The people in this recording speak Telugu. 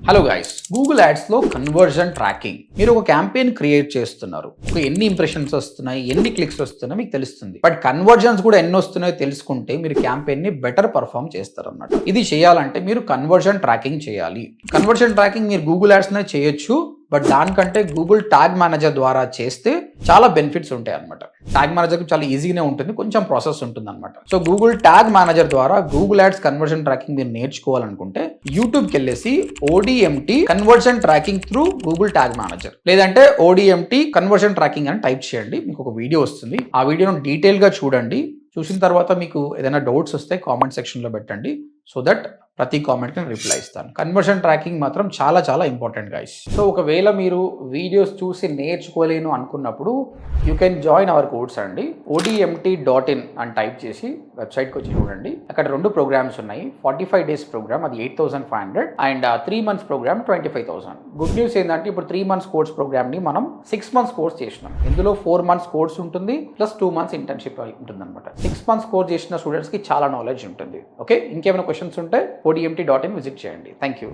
హలో గైస్, గూగుల్ యాడ్స్లో కన్వర్జన్ ట్రాకింగ్. మీరు ఒక క్యాంపెయిన్ క్రియేట్ చేస్తున్నారు, ఎన్ని ఇంప్రెషన్స్ వస్తున్నాయి, ఎన్ని క్లిక్స్ వస్తున్నాయి మీకు తెలుస్తుంది. బట్ కన్వర్జన్స్ కూడా ఎన్ని వస్తున్నాయో తెలుసుకుంటే మీరు క్యాంపెయిన్ ని బెటర్ పర్ఫామ్ చేస్తారు అన్నమాట. ఇది చేయాలంటే మీరు కన్వర్జన్ ట్రాకింగ్ చేయాలి. కన్వర్జన్ ట్రాకింగ్ మీరు గూగుల్ యాడ్స్ నే చేయొచ్చు, బట్ దానికంటే గూగుల్ ట్యాగ్ మేనేజర్ ద్వారా చేస్తే చాలా బెనిఫిట్స్ ఉంటాయి అనమాట. ట్యాగ్ మేనేజర్ చాలా ఈజీగానే ఉంటుంది, కొంచెం ప్రాసెస్ ఉంటుంది అనమాట. సో గూగుల్ ట్యాగ్ మేనేజర్ ద్వారా గూగుల్ యాడ్స్ కన్వర్జన్ ట్రాకింగ్ మీరు నేర్చుకోవాలనుకుంటే యూట్యూబ్కి వెళ్ళేసి ODMT conversion tracking through Google tag manager, లేదంటే ODMT కన్వర్జన్ ట్రాకింగ్ అని టైప్ చేయండి. మీకు ఒక వీడియో వస్తుంది. ఆ వీడియోను డీటెయిల్ గా చూడండి. చూసిన తర్వాత మీకు ఏదైనా డౌట్స్ వస్తే కామెంట్ సెక్షన్ లో పెట్టండి, సో దట్ ప్రతి కామెంట్ కి రిప్లై ఇస్తాను. కన్వర్షన్ ట్రాకింగ్ మాత్రం చాలా చాలా ఇంపార్టెంట్ గైస్. సో ఒకవేళ మీరు వీడియోస్ చూసి నేర్చుకోలేను అనుకున్నప్పుడు you can join hour course అండి. ODMT.in అని టైప్ చేసి వెబ్సైట్కి వచ్చి చూడండి. అక్కడ 2 ప్రోగ్రామ్స్ ఉన్నాయి. 45 days ప్రోగ్రామ్, అది 8,500, and 3 months program 25,000. Good news ఏంటంటే ఇప్పుడు 3 months కోర్స్ ప్రోగ్రామ్ ని మనం 6 months కోర్స్ చేసినాం. ఇందులో 4 months కోర్స్ ఉంటుంది, ప్లస్ 2 months ఇంటర్న్షిప్ ఉంటుంది అనమాట. 6 months కోర్స్ చేసిన స్టూడెంట్స్ కి చాలా నాలెడ్జ్ ఉంటుంది. ఓకే, ఇంకేమైనా క్వశ్చన్స్ ఉంటే ODMT.in విజిట్ చేయండి. Thank you.